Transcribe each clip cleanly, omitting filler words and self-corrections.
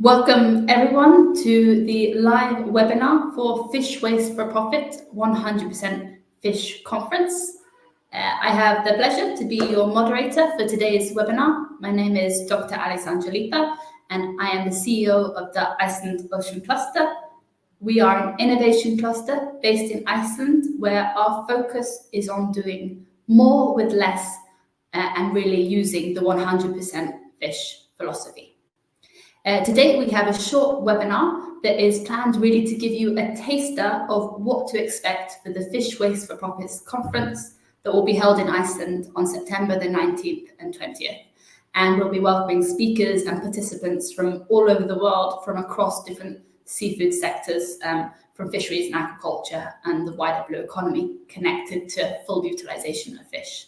Welcome everyone to the live webinar for Fish Waste for Profit 100% Fish Conference. I have the pleasure to be your moderator for today's webinar. My name is Dr. Alexandra Lipa and I am the CEO of the Iceland Ocean Cluster. We are an innovation cluster based in Iceland where our focus is on doing more with less and really using the 100% fish philosophy. Today we have a short webinar that is planned really to give you a taster of what to expect for the Fish Waste for Profits conference that will be held in Iceland on September the 19th and 20th. And we'll be welcoming speakers and participants from all over the world, from across different seafood sectors, from fisheries and aquaculture and the wider blue economy connected to full utilization of fish.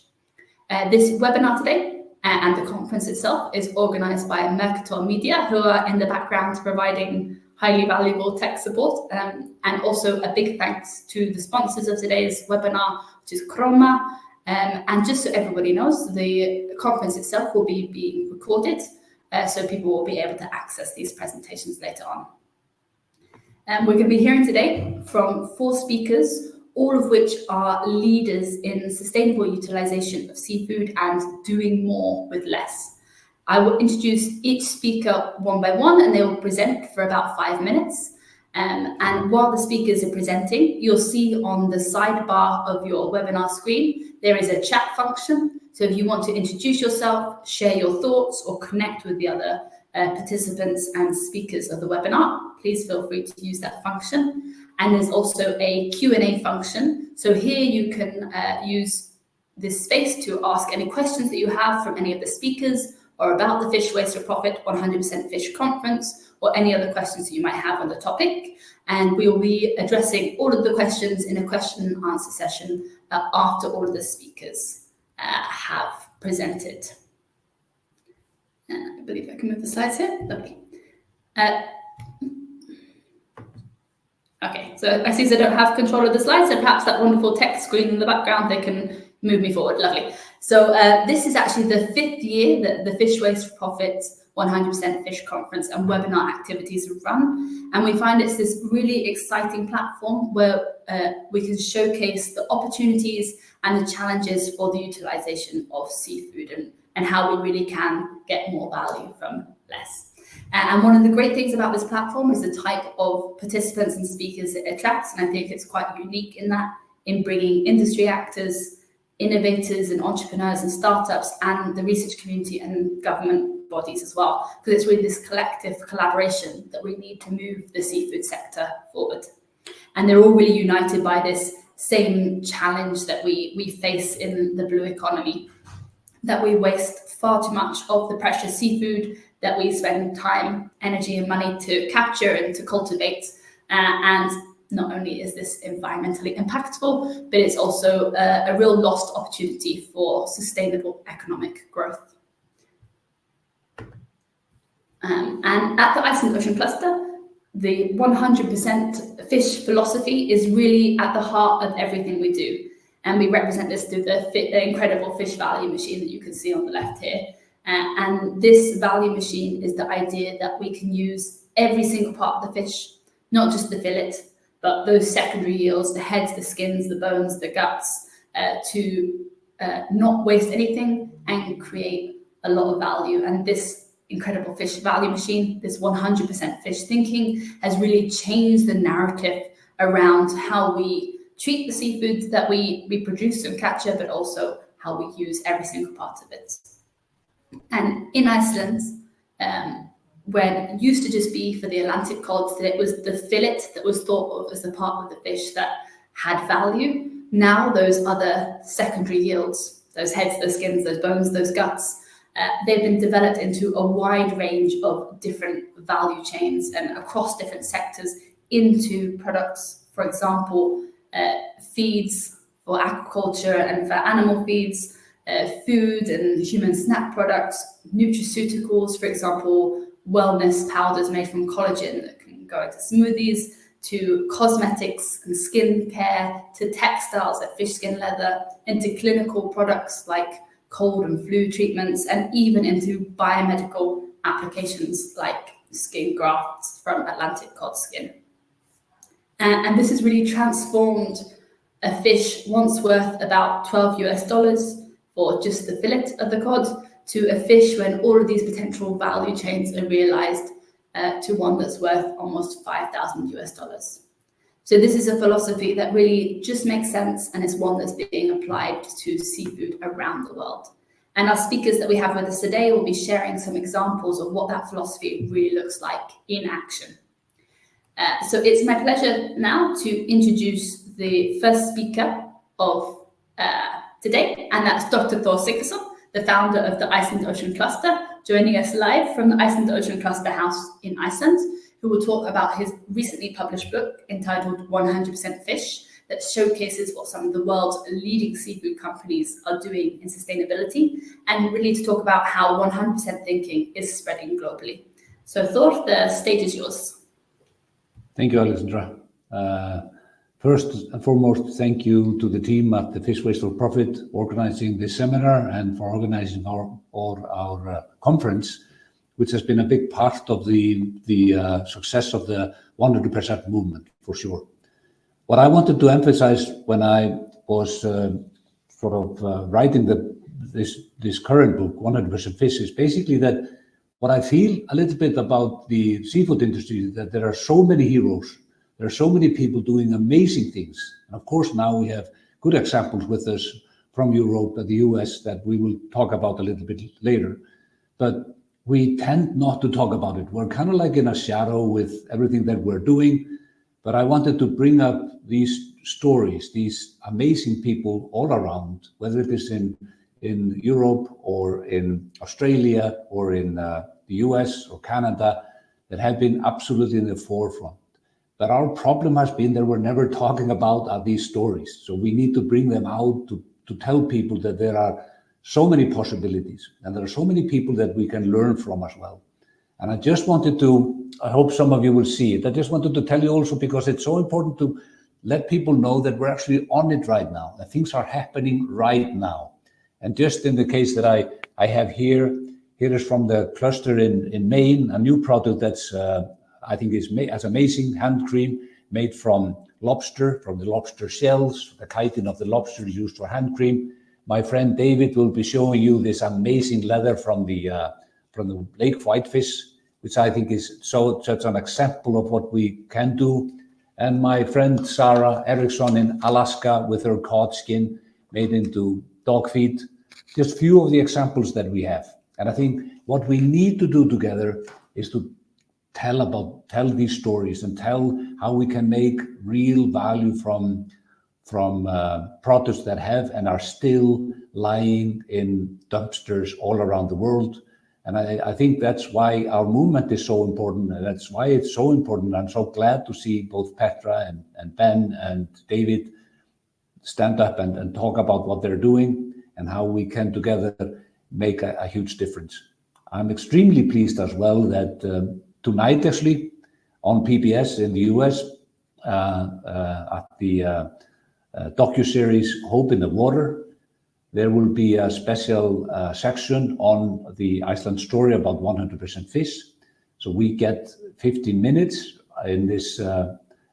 This webinar today and the conference itself is organised by Mercator Media, who are in the background providing highly valuable tech support, and also a big thanks to the sponsors of today's webinar, which is Chroma. And just so everybody knows, the conference itself will be being recorded, so people will be able to access these presentations later on. We're going to be hearing today from 4 speakers, all of which are leaders in sustainable utilization of seafood and doing more with less. I will introduce each speaker one by one and they will present for about 5 minutes. And while the speakers are presenting, you'll see on the sidebar of your webinar screen, there is a chat function. So if you want to introduce yourself, share your thoughts or connect with the other participants and speakers of the webinar, please feel free to use that function. And there's also a Q&A function. So here you can use this space to ask any questions that you have from any of the speakers or about the Fish Waste for Profit 100% Fish Conference or any other questions that you might have on the topic. And we will be addressing all of the questions in a question and answer session after all of the speakers have presented. I believe I can move the slides here. Lovely. Okay, so I see I don't have control of the slides, so perhaps that wonderful text screen in the background, they can move me forward. Lovely. So this is actually the 5th year that the Fish Waste for Profit 100% Fish Conference and webinar activities run. And we find it's this really exciting platform where we can showcase the opportunities and the challenges for the utilization of seafood and how we really can get more value from less. And one of the great things about this platform is the type of participants and speakers it attracts. And I think it's quite unique in bringing industry actors, innovators and entrepreneurs and startups and the research community and government bodies as well. Because it's really this collective collaboration that we need to move the seafood sector forward. And they're all really united by this same challenge that we face in the blue economy, that we waste far too much of the precious seafood that we spend time, energy and money to capture and to cultivate. And not only is this environmentally impactful, but it's also a real lost opportunity for sustainable economic growth. And at the Iceland Ocean Cluster, the 100% fish philosophy is really at the heart of everything we do. And we represent this through the incredible fish value machine that you can see on the left here. And this value machine is the idea that we can use every single part of the fish, not just the fillet, but those secondary yields, the heads, the skins, the bones, the guts, to not waste anything and create a lot of value. And this incredible fish value machine, this 100% fish thinking, has really changed the narrative around how we treat the seafood that we produce and capture, but also how we use every single part of it. And in Iceland, when it used to just be for the Atlantic cod, that it was the fillet that was thought of as the part of the fish that had value. Now those other secondary yields, those heads, those skins, those bones, those guts, they've been developed into a wide range of different value chains and across different sectors into products, for example, feeds for aquaculture and for animal feeds, food and human snack products, nutraceuticals, for example, wellness powders made from collagen that can go into smoothies, to cosmetics and skin care, to textiles like fish skin leather, into clinical products like cold and flu treatments, and even into biomedical applications like skin grafts from Atlantic cod skin. And this has really transformed a fish once worth about $12 for just the fillet of the cod to a fish when all of these potential value chains are realized to one that's worth almost $5,000. So this is a philosophy that really just makes sense, and it's one that's being applied to seafood around the world. And our speakers that we have with us today will be sharing some examples of what that philosophy really looks like in action. So it's my pleasure now to introduce the first speaker of today, and that's Dr. Thor Sigurðsson, the founder of the Iceland Ocean Cluster, joining us live from the Iceland Ocean Cluster House in Iceland, who will talk about his recently published book entitled 100% Fish, that showcases what some of the world's leading seafood companies are doing in sustainability, and really to talk about how 100% thinking is spreading globally. So Thor, the stage is yours. Thank you, Alexandra. First and foremost, thank you to the team at the Fish Waste for Profit organizing this seminar and for organizing our conference, which has been a big part of the success of the 100% movement, for sure. What I wanted to emphasize when I was writing this current book, 100% Fish, is basically that what I feel a little bit about the seafood industry is that there are so many heroes, there are so many people doing amazing things. And of course, now we have good examples with us from Europe and the US that we will talk about a little bit later. But we tend not to talk about it. We're kind of like in a shadow with everything that we're doing. But I wanted to bring up these stories, these amazing people all around, whether it is in Europe or in Australia or in the US or Canada, that have been absolutely in the forefront. But our problem has been that we're never talking about these stories. So we need to bring them out to tell people that there are so many possibilities and there are so many people that we can learn from as well. And I just wanted to, I hope some of you will see it. I just wanted to tell you also, because it's so important to let people know that we're actually on it right now, that things are happening right now. And just in the case that I have here is from the cluster in Maine, a new product that's, I think is amazing, hand cream made from lobster, from the lobster shells. The chitin of the lobster is used for hand cream. My friend David will be showing you this amazing leather from the lake whitefish, which I think is such an example of what we can do. And my friend Sarah Eriksson in Alaska with her cod skin made into dog feed. Just few of the examples that we have. And I think what we need to do together is to tell these stories and tell how we can make real value from products that have and are still lying in dumpsters all around the world. And I think that's why our movement is so important, and that's why it's so important. I'm so glad to see both Petra and Ben and David stand up and talk about what they're doing and how we can together make a huge difference. I'm extremely pleased as well that tonight, actually, on PBS in the US, at the docuseries Hope in the Water, there will be a special section on the Iceland story about 100% fish. So we get 15 minutes in this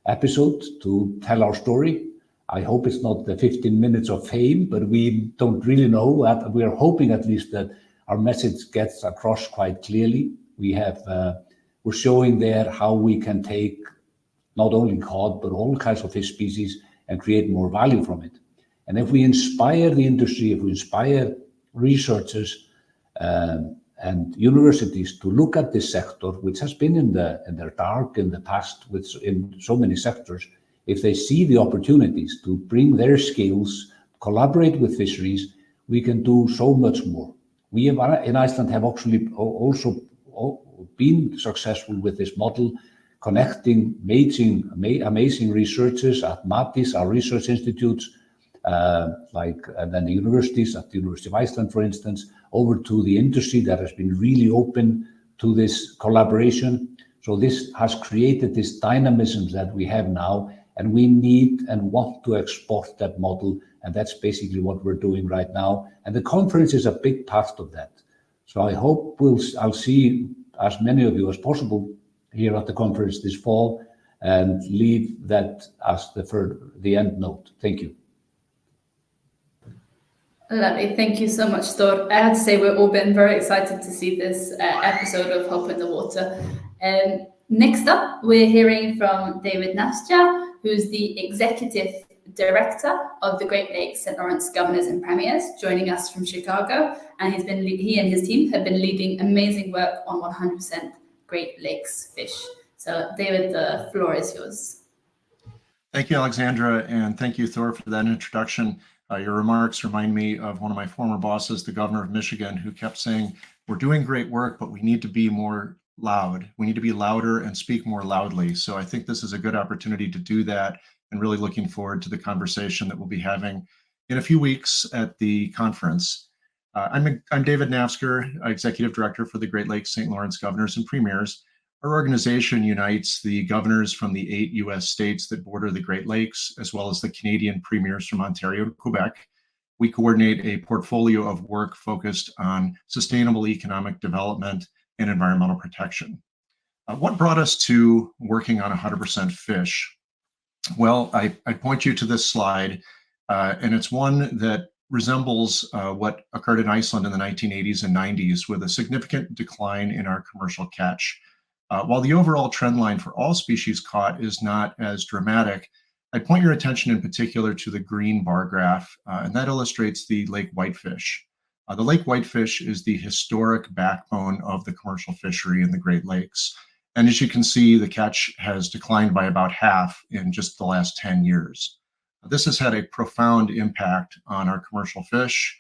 episode to tell our story. I hope it's not the 15 minutes of fame, but we don't really know. We are hoping at least that our message gets across quite clearly. We're showing there how we can take not only cod, but all kinds of fish species and create more value from it. And if we inspire the industry, if we inspire researchers and universities to look at this sector, which has been in their dark in the past in so many sectors, if they see the opportunities to bring their skills, collaborate with fisheries, we can do so much more. We in Iceland have actually also been successful with this model, connecting amazing researchers at MATIS, our research institutes, and then the universities, at the University of Iceland, for instance, over to the industry that has been really open to this collaboration. So this has created this dynamism that we have now, and we need and want to export that model. And that's basically what we're doing right now. And the conference is a big part of that. So I hope I'll see as many of you as possible here at the conference this fall and leave that as the end note. Thank you. Lovely. Thank you so much, Thor. I have to say we've all been very excited to see this episode of Hope in the Water. Next up, we're hearing from David Nastya, who's the Executive Director of the Great Lakes St. Lawrence Governors and Premiers, joining us from Chicago. And he and his team have been leading amazing work on 100% Great Lakes fish. So David, the floor is yours. Thank you, Alexandra, and thank you, Thor, for that introduction. Your remarks remind me of one of my former bosses, the governor of Michigan, who kept saying, we're doing great work, but we need to be more loud. We need to be louder and speak more loudly. So I think this is a good opportunity to do that, and really looking forward to the conversation that we'll be having in a few weeks at the conference. I'm David Nafsker, Executive Director for the Great Lakes St. Lawrence Governors and Premiers. Our organization unites the governors from the 8 U.S. states that border the Great Lakes, as well as the Canadian premiers from Ontario to Quebec. We coordinate a portfolio of work focused on sustainable economic development and environmental protection. What brought us to working on 100% fish? Well, I point you to this slide, and it's one that resembles what occurred in Iceland in the 1980s and 90s, with a significant decline in our commercial catch. While the overall trend line for all species caught is not as dramatic, I'd point your attention in particular to the green bar graph, and that illustrates the lake whitefish. The lake whitefish is the historic backbone of the commercial fishery in the Great Lakes. And as you can see, the catch has declined by about half in just the last 10 years. This has had a profound impact on our commercial fish,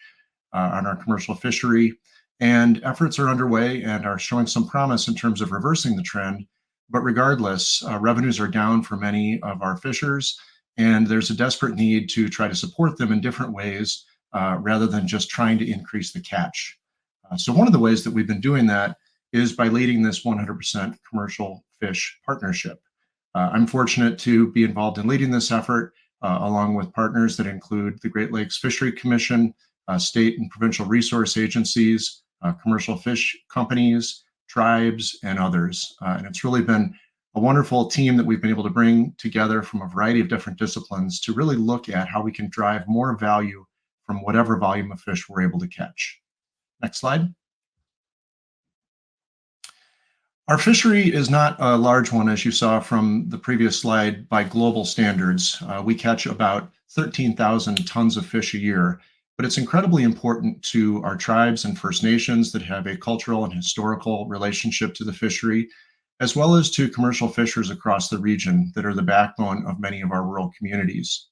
on our commercial fishery, and efforts are underway and are showing some promise in terms of reversing the trend. But regardless, revenues are down for many of our fishers, and there's a desperate need to try to support them in different ways rather than just trying to increase the catch. So one of the ways that we've been doing that is by leading this 100% commercial fish partnership. I'm fortunate to be involved in leading this effort along with partners that include the Great Lakes Fishery Commission, state and provincial resource agencies, commercial fish companies, tribes, and others. And it's really been a wonderful team that we've been able to bring together from a variety of different disciplines to really look at how we can drive more value from whatever volume of fish we're able to catch. Next slide. Our fishery is not a large one, as you saw from the previous slide, by global standards. We catch about 13,000 tons of fish a year, but it's incredibly important to our tribes and First Nations that have a cultural and historical relationship to the fishery, as well as to commercial fishers across the region that are the backbone of many of our rural communities.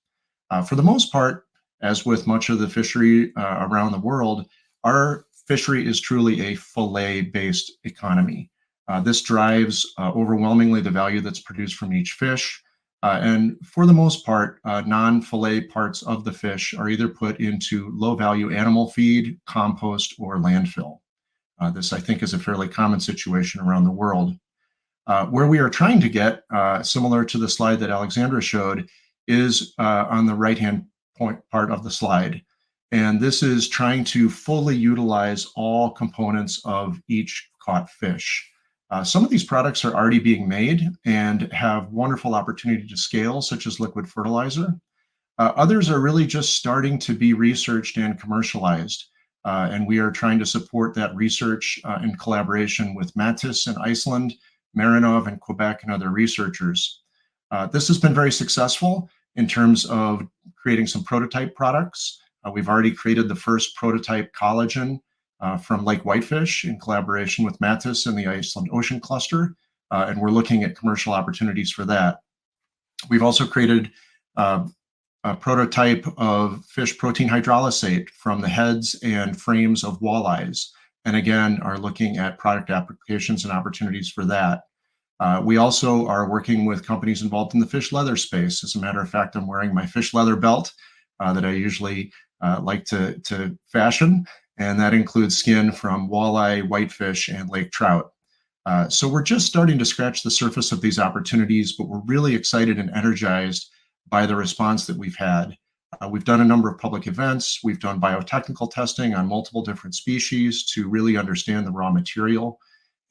For the most part, as with much of the fishery around the world, our fishery is truly a fillet-based economy. This drives overwhelmingly the value that's produced from each fish. And for the most part, non-fillet parts of the fish are either put into low-value animal feed, compost, or landfill. This, I think, is a fairly common situation around the world. Where we are trying to get, similar to the slide that Alexandra showed, is on the right-hand part of the slide. And this is trying to fully utilize all components of each caught fish. Some of these products are already being made and have wonderful opportunity to scale, such as liquid fertilizer. Others are really just starting to be researched and commercialized. And we are trying to support that research in collaboration with Mattis in Iceland, Marinov in Quebec, and other researchers. This has been very successful in terms of creating some prototype products. We've already created the first prototype collagen from lake whitefish in collaboration with Mattis and the Iceland Ocean Cluster, and we're looking at commercial opportunities for that. We've also created a prototype of fish protein hydrolysate from the heads and frames of walleyes, and again are looking at product applications and opportunities for that. We also are working with companies involved in the fish leather space. As a matter of fact, I'm wearing my fish leather belt that I usually like to fashion, and that includes skin from walleye, whitefish, and lake trout. So we're just starting to scratch the surface of these opportunities, but we're really excited and energized by the response that we've had. We've done a number of public events. We've done biotechnical testing on multiple different species to really understand the raw material.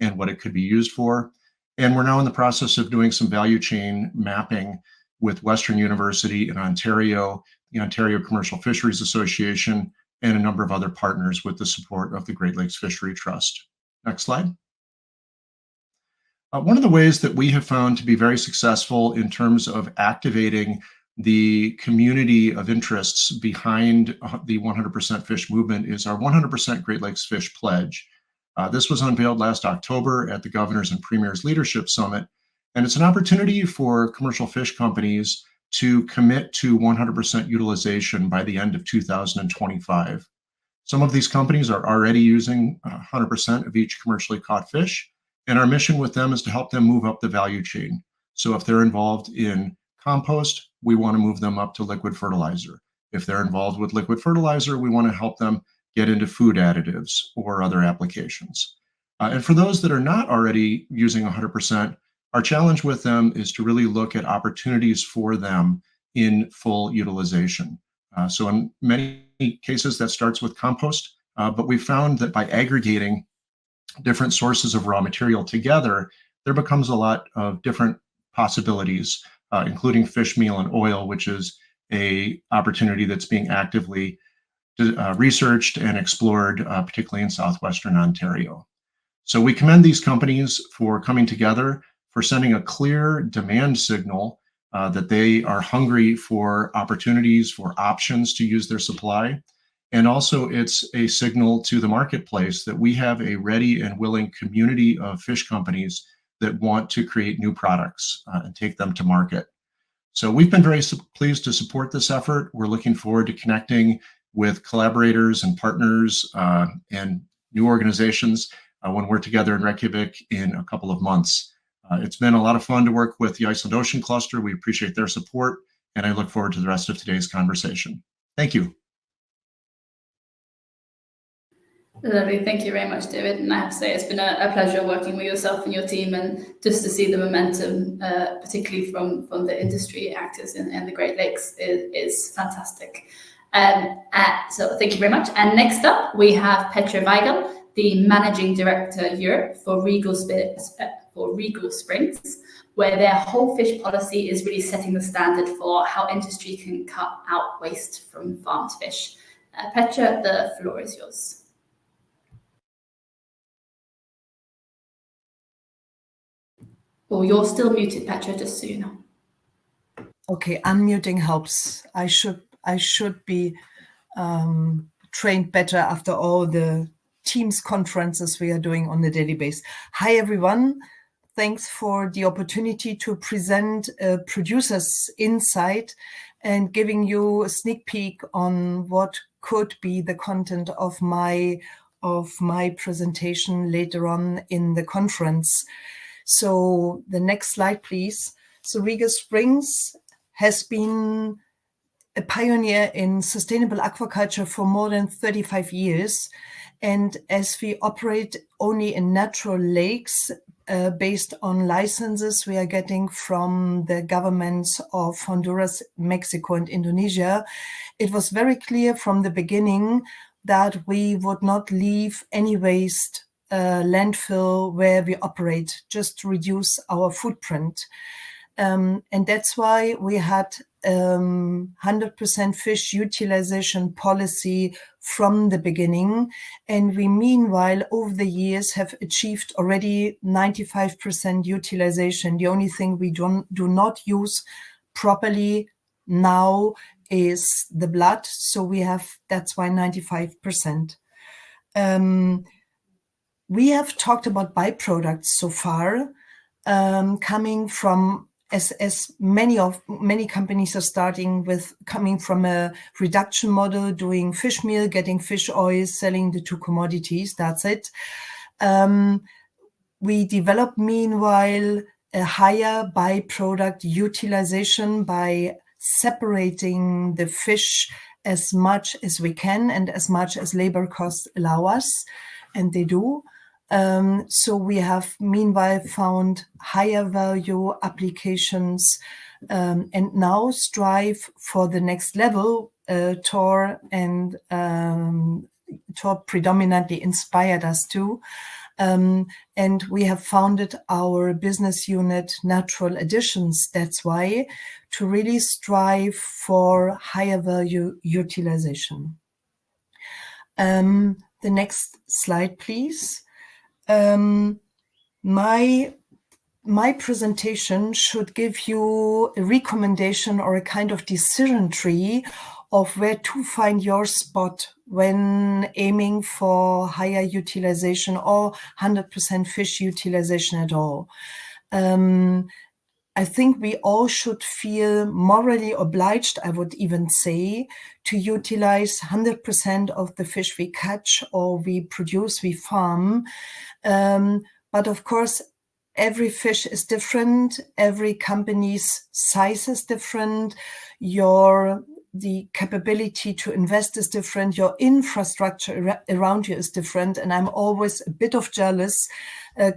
and what it could be used for. And we're now in the process of doing some value chain mapping with Western University in Ontario, the Ontario Commercial Fisheries Association, and a number of other partners with the support of the Great Lakes Fishery Trust. Next slide. One of the ways that we have found to be very successful in terms of activating the community of interests behind the 100% Fish movement is our 100% Great Lakes Fish Pledge. This was unveiled last October at the Governors and Premiers Leadership Summit, and it's an opportunity for commercial fish companies to commit to 100% utilization by the end of 2025. Some of these companies are already using 100% of each commercially caught fish, and our mission with them is to help them move up the value chain. So if they're involved in compost, we want to move them up to liquid fertilizer. If they're involved with liquid fertilizer, we want to help them get into food additives or other applications. And for those that are not already using 100%, our challenge with them is to really look at opportunities for them in full utilization. So in many cases, that starts with compost, but we found that by aggregating different sources of raw material together, there becomes a lot of different possibilities, including fish meal and oil, which is an opportunity that's being actively researched and explored, particularly in southwestern Ontario. So we commend these companies for coming together, for sending a clear demand signal that they are hungry for opportunities, for options to use their supply. And also it's a signal to the marketplace that we have a ready and willing community of fish companies that want to create new products and take them to market. So we've been very pleased to support this effort. We're looking forward to connecting with collaborators and partners and new organizations when we're together in Reykjavik in a couple of months. It's been a lot of fun to work with the Iceland Ocean Cluster. We appreciate their support, and I look forward to the rest of today's conversation. Thank you. Lovely. Thank you very much, David. And I have to say, it's been a pleasure working with yourself and your team, and just to see the momentum, particularly from the industry actors in the Great Lakes, is fantastic. So thank you very much. And next up, we have Petra Weigel, the Managing Director Europe for Regal Springs, where their whole fish policy is really setting the standard for how industry can cut out waste from farmed fish. Petra, the floor is yours. Oh, you're still muted, Petra, just so you know. Okay, unmuting helps. I should be trained better after all the Teams conferences we are doing on a daily basis. Hi, everyone. Thanks for the opportunity to present Producer's Insight and giving you a sneak peek on what could be the content of my presentation later on in the conference. So the next slide, please. So Regal Springs has been a pioneer in sustainable aquaculture for more than 35 years. And as we operate only in natural lakes, based on licenses we are getting from the governments of Honduras, Mexico, and Indonesia, it was very clear from the beginning that we would not leave any waste landfill where we operate, just to reduce our footprint. And that's why we had 100% fish utilization policy from the beginning. And we, meanwhile, over the years have achieved already 95% utilization. The only thing we do not use properly now is the blood. So we have, that's why 95%. We have talked about byproducts so far, coming from, as many companies are starting with, coming from a reduction model, doing fish meal, getting fish oil, selling the two commodities. That's it. We developed, meanwhile, a higher byproduct utilization by separating the fish as much as we can and as much as labor costs allow us, and they do. So we have meanwhile found higher value applications and now strive for the next level. Tor predominantly inspired us to And we have founded our business unit Natural Additions, that's why, to really strive for higher value utilization. The next slide, please. My presentation should give you a recommendation or a kind of decision tree of where to find your spot when aiming for higher utilization or 100% fish utilization at all. I think we all should feel morally obliged, I would even say, to utilize 100% of the fish we catch or we produce, we farm. But of course, every fish is different. Every company's size is different. The capability to invest is different. Your infrastructure around you is different. And I'm always a bit of jealous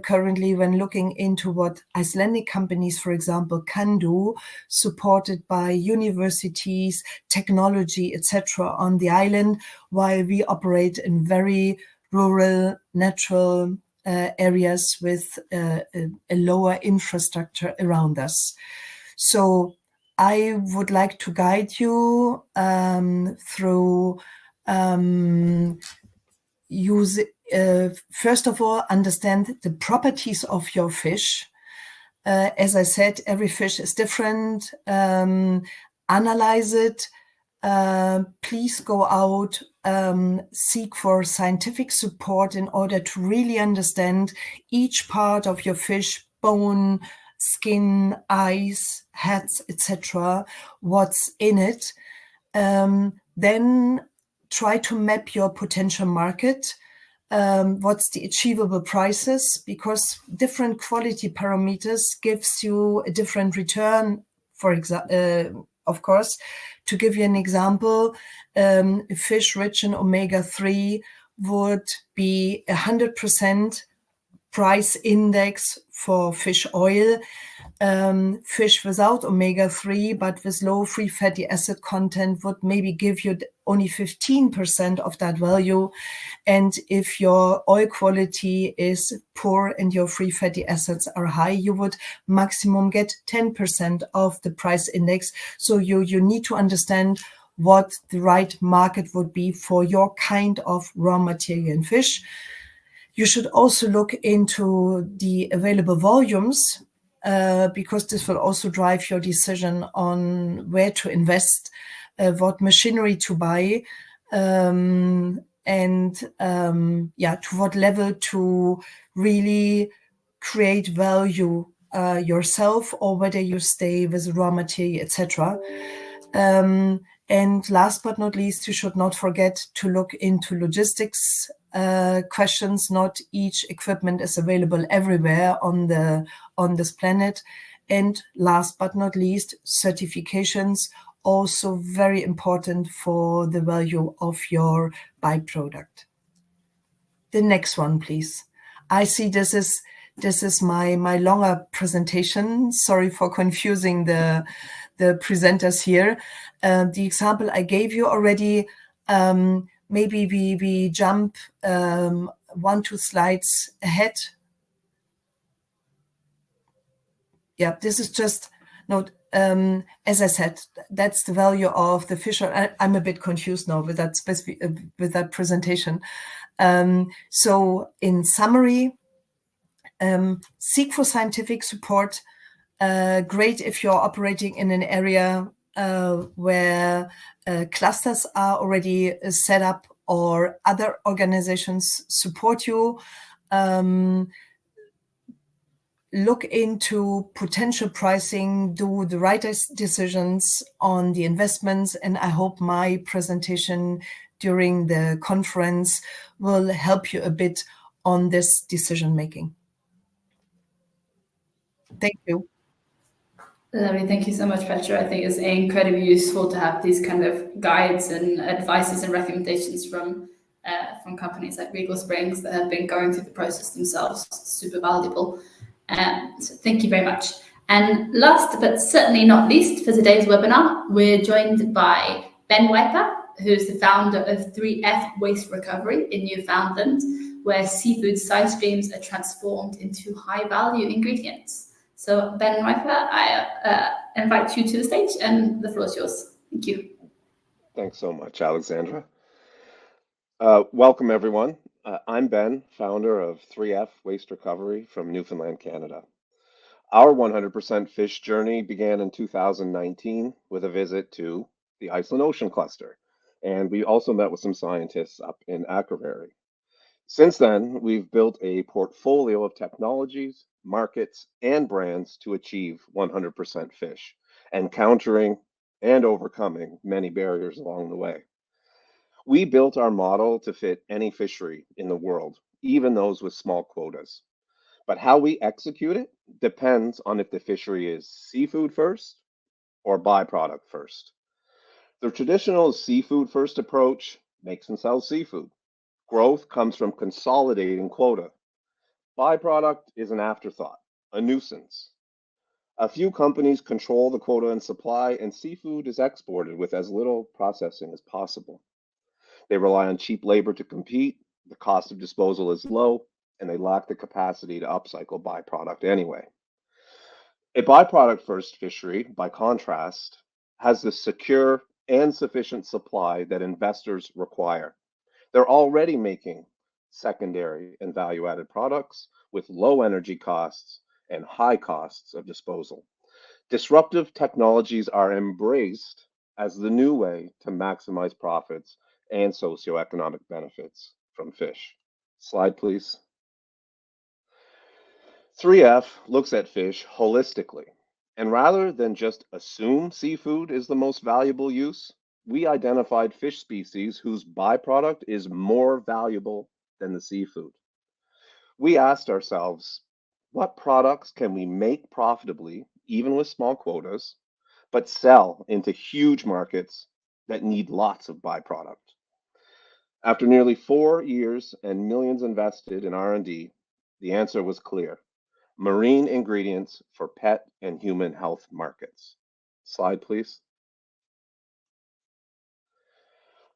currently when looking into what Icelandic companies, for example, can do, supported by universities, technology, etc. on the island, while we operate in very rural, natural areas with a lower infrastructure around us. So I would like to guide you through first of all, understand the properties of your fish. As I said, every fish is different. Analyze it. Please go out, seek for scientific support in order to really understand each part of your fish, bone, skin, eyes, heads, etc., what's in it. Then try to map your potential market. What's the achievable prices, because different quality parameters gives you a different return. For example, of course, to give you an example, a fish rich in omega-3 would be 100% price index for fish oil. Fish without omega-3 but with low free fatty acid content would maybe give you only 15% of that value. And if your oil quality is poor and your free fatty acids are high, you would maximum get 10% of the price index. So you need to understand what the right market would be for your kind of raw material in fish. You should also look into the available volumes, because this will also drive your decision on where to invest, what machinery to buy, and to what level to really create value yourself, or whether you stay with raw material, etc. And last but not least, you should not forget to look into logistics questions. Not each equipment is available everywhere on this planet. And last but not least, certifications, also very important for the value of your byproduct. The next one, please. I see this is my longer presentation. Sorry for confusing the presenters here. The example I gave you already, maybe we jump 1-2 slides ahead. Yeah, this is just note. As I said, that's the value of the fish. I'm a bit confused now with that with that presentation. So in summary, seek for scientific support. Great if you're operating in an area where clusters are already set up or other organizations support you. Look into potential pricing, do the right decisions on the investments, and I hope my presentation during the conference will help you a bit on this decision making. Thank you. Lovely. Thank you so much, Petra. I think it's incredibly useful to have these kind of guides and advices and recommendations from companies like Regal Springs that have been going through the process themselves. Super valuable. So thank you very much. And last but certainly not least for today's webinar, we're joined by Ben Wiper, who's the founder of 3F Waste Recovery in Newfoundland, where seafood side streams are transformed into high-value ingredients. So Ben Reifer, I invite you to the stage, and the floor is yours. Thank you. Thanks so much, Alexandra. Welcome, everyone. I'm Ben, founder of 3F Waste Recovery from Newfoundland, Canada. Our 100% fish journey began in 2019 with a visit to the Iceland Ocean Cluster, and we also met with some scientists up in Akervary. Since then, we've built a portfolio of technologies, markets, and brands to achieve 100% fish, encountering and overcoming many barriers along the way. We built our model to fit any fishery in the world, even those with small quotas. But how we execute it depends on if the fishery is seafood first or byproduct first. The traditional seafood first approach makes and sells seafood. Growth comes from consolidating quota. Byproduct is an afterthought, a nuisance. A few companies control the quota and supply, and seafood is exported with as little processing as possible. They rely on cheap labor to compete, the cost of disposal is low, and they lack the capacity to upcycle byproduct anyway. A byproduct first fishery, by contrast, has the secure and sufficient supply that investors require. They're already making secondary and value added products with low energy costs and high costs of disposal. Disruptive technologies are embraced as the new way to maximize profits and socioeconomic benefits from fish. Slide, please. 3F looks at fish holistically, and rather than just assume seafood is the most valuable use, we identified fish species whose byproduct is more valuable than the seafood. We asked ourselves, what products can we make profitably, even with small quotas, but sell into huge markets that need lots of byproduct? After nearly 4 years and millions invested in R&D, the answer was clear: marine ingredients for pet and human health markets. Slide, please.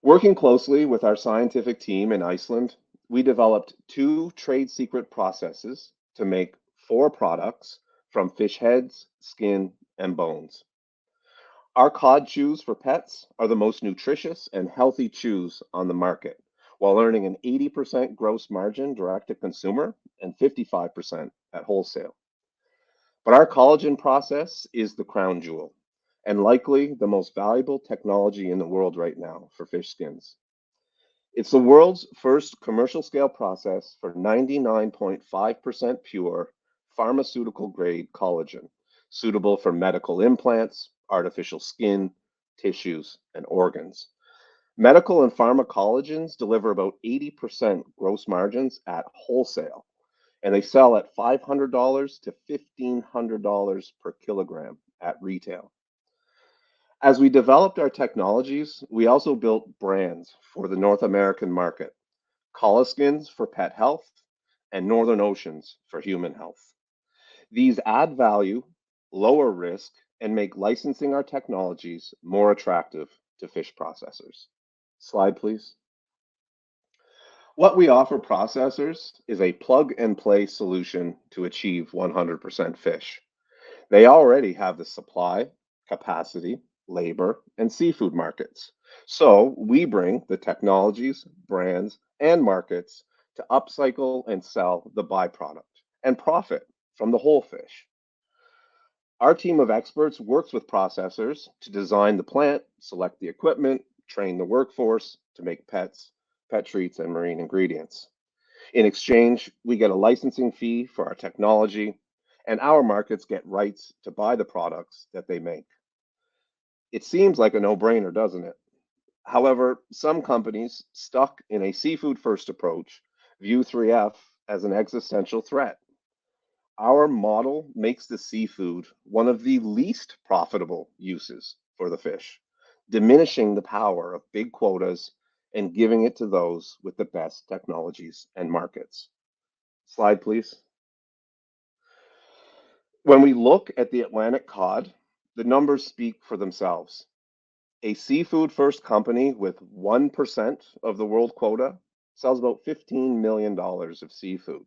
Working closely with our scientific team in Iceland, we developed 2 trade secret processes to make 4 products from fish heads, skin, and bones. Our cod chews for pets are the most nutritious and healthy chews on the market, while earning an 80% gross margin direct to consumer and 55% at wholesale. But our collagen process is the crown jewel, and likely the most valuable technology in the world right now for fish skins. It's the world's first commercial scale process for 99.5% pure pharmaceutical grade collagen, suitable for medical implants, artificial skin, tissues, and organs. Medical and pharma collagens deliver about 80% gross margins at wholesale, and they sell at $500 to $1,500 per kilogram at retail. As we developed our technologies, we also built brands for the North American market: Skins for pet health and Northern Oceans for human health. These add value, lower risk, and make licensing our technologies more attractive to fish processors. Slide, please. What we offer processors is a plug and play solution to achieve 100% fish. They already have the supply, capacity, labor, and seafood markets. So we bring the technologies, brands, and markets to upcycle and sell the byproduct and profit from the whole fish. Our team of experts works with processors to design the plant, select the equipment, train the workforce to make pets, pet treats, and marine ingredients. In exchange, we get a licensing fee for our technology, and our markets get rights to buy the products that they make. It seems like a no-brainer, doesn't it? However, some companies stuck in a seafood-first approach view 3F as an existential threat. Our model makes the seafood one of the least profitable uses for the fish, diminishing the power of big quotas and giving it to those with the best technologies and markets. Slide, please. When we look at the Atlantic cod, the numbers speak for themselves. A seafood first company with 1% of the world quota sells about $15 million of seafood,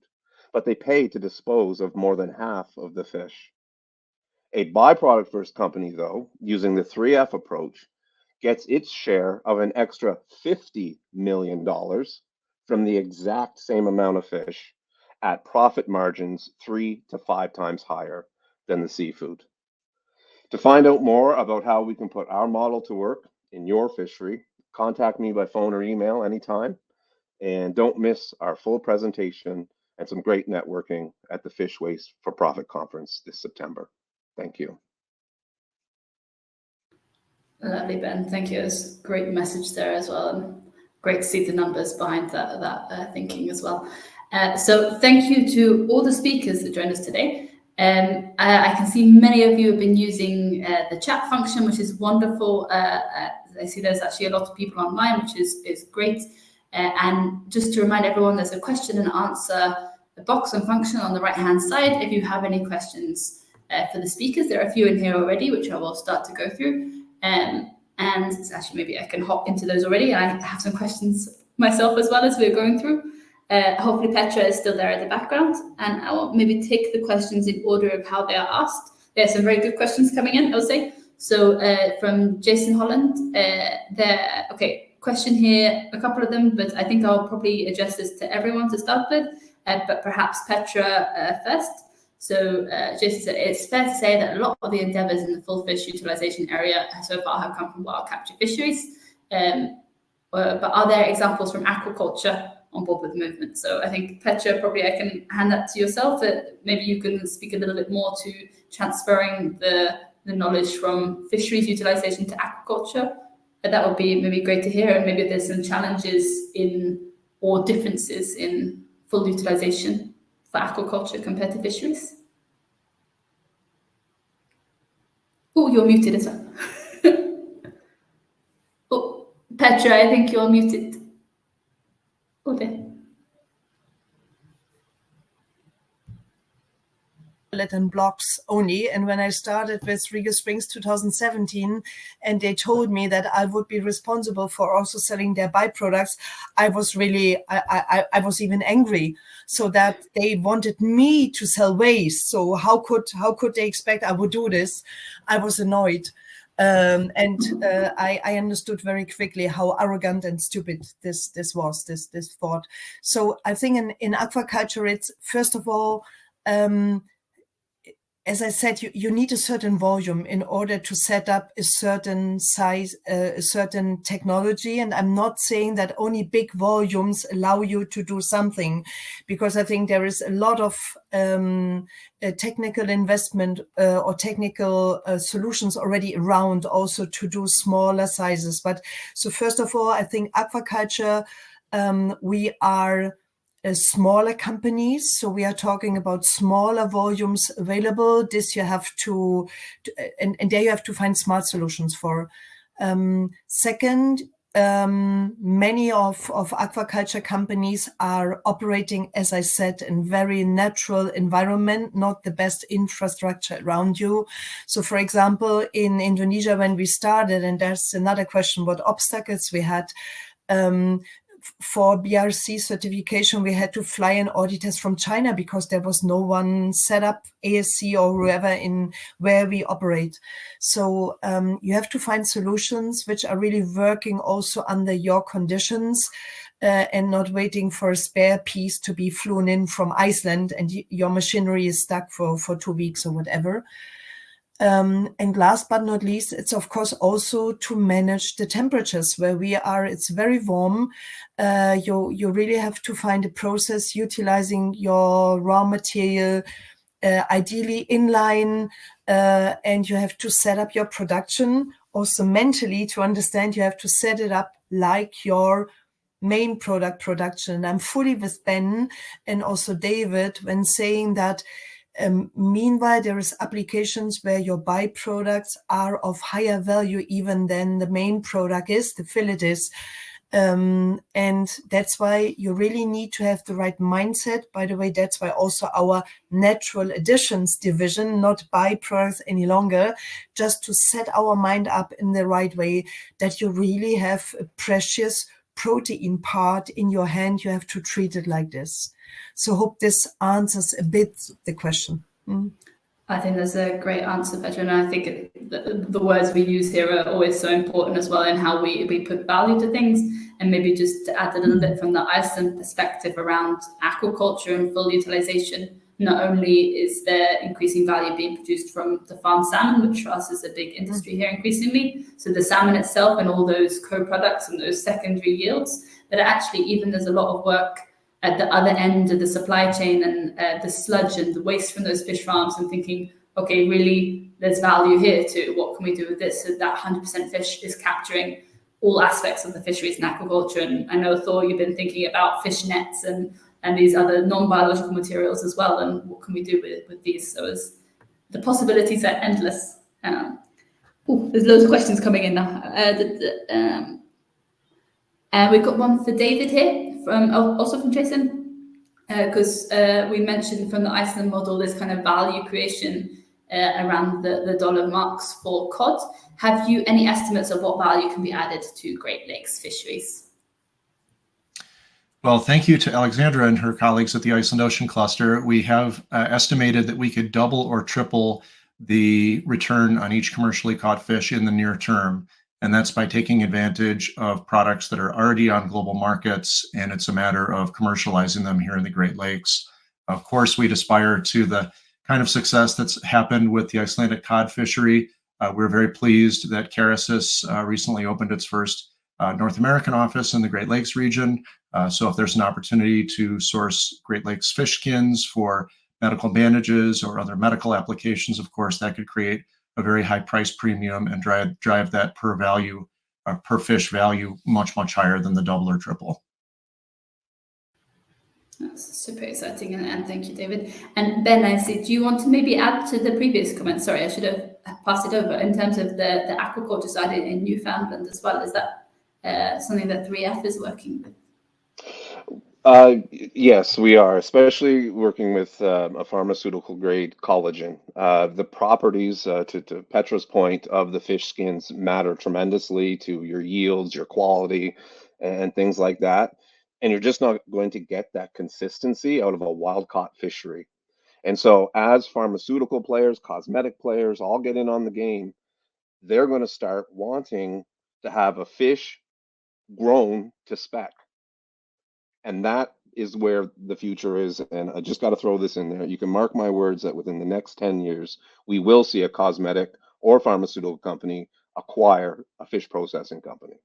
but they pay to dispose of more than half of the fish. A byproduct first company, though, using the 3F approach, gets its share of an extra $50 million from the exact same amount of fish at profit margins 3 to 5 times higher than the seafood. To find out more about how we can put our model to work in your fishery, contact me by phone or email anytime. And don't miss our full presentation and some great networking at the Fish Waste for Profit Conference this September. Thank you. Lovely, Ben. Thank you. It's a great message there as well, and great to see the numbers behind that thinking as well. So thank you to all the speakers that joined us today. I can see many of you have been using the chat function, which is wonderful. I see there's actually a lot of people online, which is great. And just to remind everyone, there's a question and answer box and function on the right-hand side. If you have any questions for the speakers, there are a few in here already, which I will start to go through. And actually, maybe I can hop into those already. I have some questions myself as well as we're going through. Hopefully Petra is still there in the background, and I will maybe take the questions in order of how they are asked. There are some very good questions coming in, I'll say. So from Jason Holland, question here, a couple of them, but I think I'll probably address this to everyone to start with, but perhaps Petra first. So Jason said, it's fair to say that a lot of the endeavours in the full fish utilisation area so far have come from wild capture fisheries, but are there examples from aquaculture on board with the movement? So I think, Petra, probably I can hand that to yourself. Maybe you can speak a little bit more to transferring the knowledge from fisheries utilisation to aquaculture. But that would be maybe great to hear, and maybe there's some challenges or differences in full utilisation for aquaculture compared to fisheries. Oh, you're muted as well. Oh, Petra, I think you're muted. Oh, there. And blocks only. And when I started with Riga Springs 2017, and they told me that I would be responsible for also selling their byproducts, I was really, I was even angry. So that they wanted me to sell waste. So how could they expect I would do this? I was annoyed. I understood very quickly how arrogant and stupid this thought. So I think in aquaculture, it's first of all, as I said, you need a certain volume in order to set up a certain size, a certain technology. And I'm not saying that only big volumes allow you to do something, because I think there is a lot of technical investment or technical solutions already around also to do smaller sizes. But so first of all, I think aquaculture, we are smaller companies, so we are talking about smaller volumes available. This you have to and there you have to find smart solutions for. Second, many of aquaculture companies are operating, as I said, in very natural environment, not the best infrastructure around you. So for example, in Indonesia, when we started, and there's another question, what obstacles we had, for BRC certification, we had to fly in auditors from China because there was no one set up, ASC or whoever, in where we operate. So you have to find solutions which are really working also under your conditions, and not waiting for a spare piece to be flown in from Iceland and your machinery is stuck for 2 weeks or whatever. And last but not least, it's of course also to manage the temperatures where we are. It's very warm. You really have to find a process utilizing your raw material, ideally inline, and you have to set up your production also mentally to understand you have to set it up like your main product production. I'm fully with Ben and also David when saying that meanwhile, there is applications where your byproducts are of higher value even than the main product is, the fillet is. And that's why you really need to have the right mindset. By the way, that's why also our natural additions division, not byproducts any longer, just to set our mind up in the right way, that you really have a precious protein part in your hand. You have to treat it like this. So hope this answers a bit the question. I think that's a great answer, Petra, and I think the words we use here are always so important as well in how we put value to things. And maybe just to add a little bit from the Iceland perspective around aquaculture and full utilization, not only is there increasing value being produced from the farmed salmon, which for us is a big industry here increasingly, so the salmon itself and all those co-products and those secondary yields, but actually even there's a lot of work at the other end of the supply chain and the sludge and the waste from those fish farms, and thinking, okay, really, there's value here too. What can we do with this? So that 100% fish is capturing all aspects of the fisheries and aquaculture. And I know, Thor, you've been thinking about fish nets and these other non-biological materials as well. And what can we do with these? So the possibilities are endless. There's loads of questions coming in now. We've got one for David here, also from Jason, because we mentioned from the Iceland model this kind of value creation around the dollar marks for cod. Have you any estimates of what value can be added to Great Lakes fisheries? Well, thank you to Alexandra and her colleagues at the Iceland Ocean Cluster. We have estimated that we could double or triple the return on each commercially caught fish in the near term. And that's by taking advantage of products that are already on global markets, and it's a matter of commercializing them here in the Great Lakes. Of course, we'd aspire to the kind of success that's happened with the Icelandic cod fishery. We're very pleased that Kerecis recently opened its first North American office in the Great Lakes region. So if there's an opportunity to source Great Lakes fish skins for medical bandages or other medical applications, of course, that could create a very high price premium and drive that per fish value much higher than the double or triple. That's super exciting, and thank you, David. And Ben, I see, do you want to maybe add to the previous comment? Sorry, I should have passed it over. In terms of the aquaculture side in Newfoundland as well, is that something that 3F is working with? Yes, we are, especially working with a pharmaceutical grade collagen. The properties, to Petra's point, of the fish skins matter tremendously to your yields, your quality, and things like that. And you're just not going to get that consistency out of a wild caught fishery. And so as pharmaceutical players, cosmetic players all get in on the game, they're going to start wanting to have a fish grown to spec. And that is where the future is. And I just got to throw this in there. You can mark my words that within the next 10 years, we will see a cosmetic or pharmaceutical company acquire a fish processing company.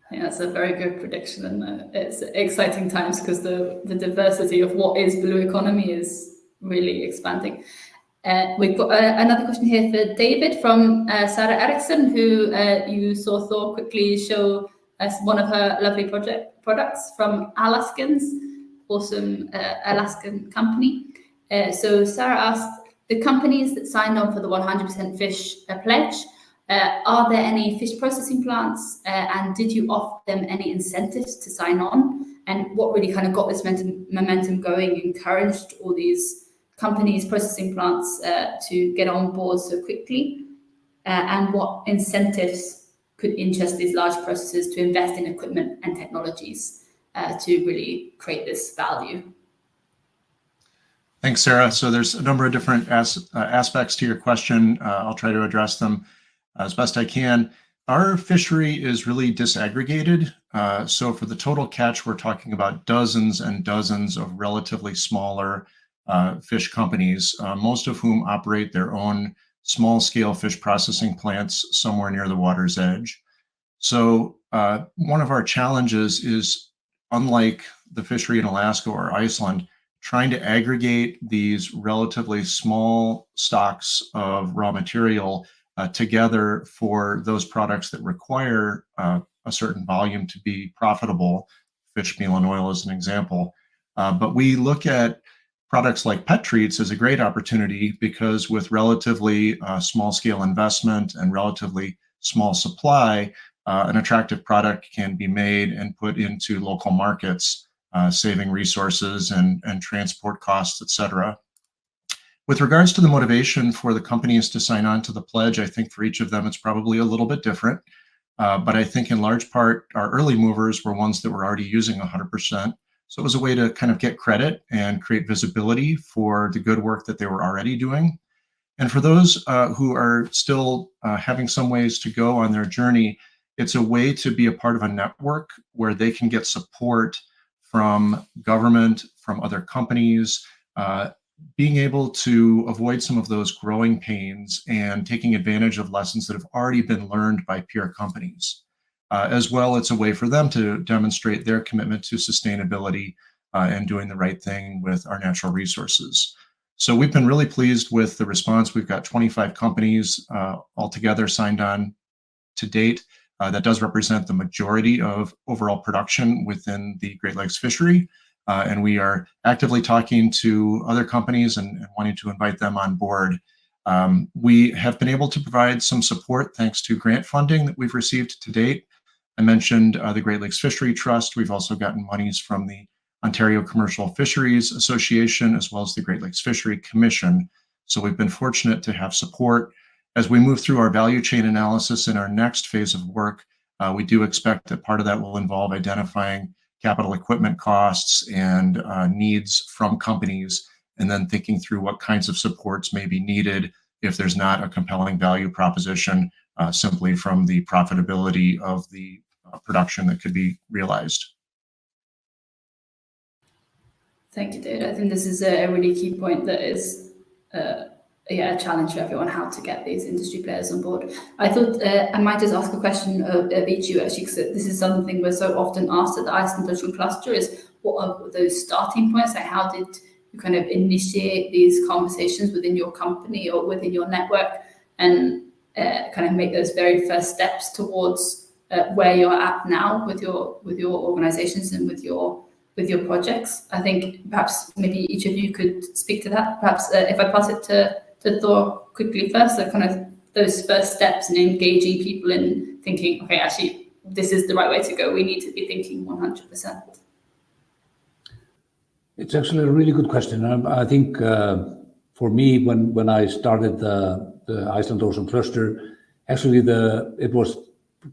I think that's a very good prediction, and it's exciting times because the diversity of what is blue economy is really expanding. We've got another question here for David from Sarah Eriksson, who you saw Thor quickly show us one of her lovely products from Alaskans, awesome Alaskan company. So Sarah asked, the companies that signed on for the 100% fish pledge, are there any fish processing plants, and did you offer them any incentives to sign on? And what really kind of got this momentum going, encouraged all these companies, processing plants to get on board so quickly? And what incentives could interest these large processors to invest in equipment and technologies to really create this value? Thanks, Sarah. So there's a number of different aspects to your question. I'll try to address them as best I can. Our fishery is really disaggregated. So for the total catch, we're talking about dozens and dozens of relatively smaller fish companies, most of whom operate their own small-scale fish processing plants somewhere near the water's edge. So one of our challenges is, unlike the fishery in Alaska or Iceland, trying to aggregate these relatively small stocks of raw material together for those products that require a certain volume to be profitable. Fish meal and oil is an example. But we look at products like pet treats as a great opportunity because with relatively small scale investment and relatively small supply, an attractive product can be made and put into local markets, saving resources and transport costs, etc. With regards to the motivation for the companies to sign on to the pledge, I think for each of them it's probably a little bit different. But I think in large part, our early movers were ones that were already using 100%. So it was a way to kind of get credit and create visibility for the good work that they were already doing. And for those who are still having some ways to go on their journey, it's a way to be a part of a network where they can get support from government, from other companies, being able to avoid some of those growing pains and taking advantage of lessons that have already been learned by peer companies. As well, it's a way for them to demonstrate their commitment to sustainability and doing the right thing with our natural resources. So we've been really pleased with the response. We've got 25 companies altogether signed on to date. That does represent the majority of overall production within the Great Lakes fishery. And we are actively talking to other companies and wanting to invite them on board. We have been able to provide some support thanks to grant funding that we've received to date. I mentioned the Great Lakes Fishery Trust. We've also gotten monies from the Ontario Commercial Fisheries Association, as well as the Great Lakes Fishery Commission. So we've been fortunate to have support. As we move through our value chain analysis in our next phase of work, we do expect that part of that will involve identifying capital equipment costs and needs from companies, and then thinking through what kinds of supports may be needed if there's not a compelling value proposition simply from the profitability of the production that could be realized. Thank you, David. I think this is a really key point that is a challenge for everyone, how to get these industry players on board. I thought I might just ask a question of each of you, actually, because this is something we're so often asked at the Iceland Ocean Cluster, is what are those starting points? Like, how did you kind of initiate these conversations within your company or within your network and kind of make those very first steps towards where you're at now with your organizations and with your projects? I think perhaps maybe each of you could speak to that. Perhaps if I pass it to Thor quickly first, so kind of those first steps in engaging people in thinking, okay, actually, this is the right way to go. We need to be thinking 100%. It's actually a really good question. I think for me, when I started the Iceland Ocean Cluster, actually it was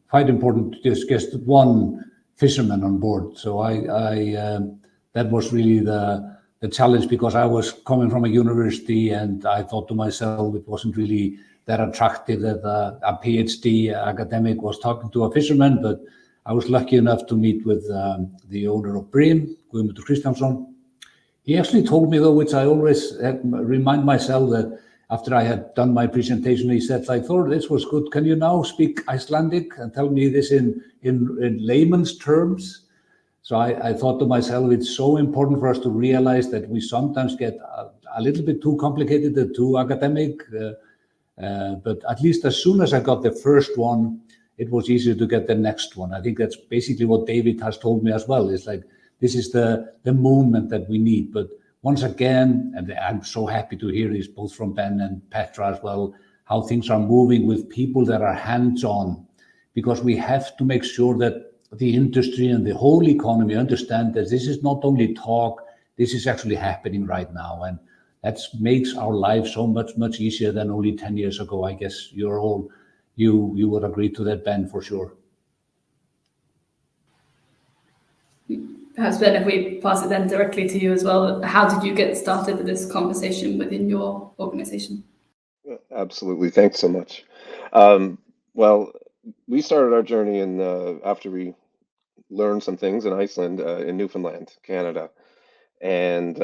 quite important to just get one fisherman on board. So that was really the challenge, because I was coming from a university and I thought to myself it wasn't really that attractive that a PhD academic was talking to a fisherman. But I was lucky enough to meet with the owner of Brim, Guðmundur Kristjánsson. He actually told me, though, which I always remind myself, that after I had done my presentation, he said, I thought this was good. Can you now speak Icelandic and tell me this in layman's terms? So I thought to myself, it's so important for us to realize that we sometimes get a little bit too complicated and too academic. But at least as soon as I got the first one, it was easier to get the next one. I think that's basically what David has told me as well. It's like, this is the movement that we need. But once again, and I'm so happy to hear this both from Ben and Petra as well, how things are moving with people that are hands-on, because we have to make sure that the industry and the whole economy understand that this is not only talk, this is actually happening right now. And that makes our lives so much easier than only 10 years ago. I guess you would agree to that, Ben, for sure. Perhaps, Ben, if we pass it then directly to you as well, how did you get started with this conversation within your organization? Absolutely. Thanks so much. Well, we started our journey after we learned some things in Iceland, in Newfoundland, Canada. And,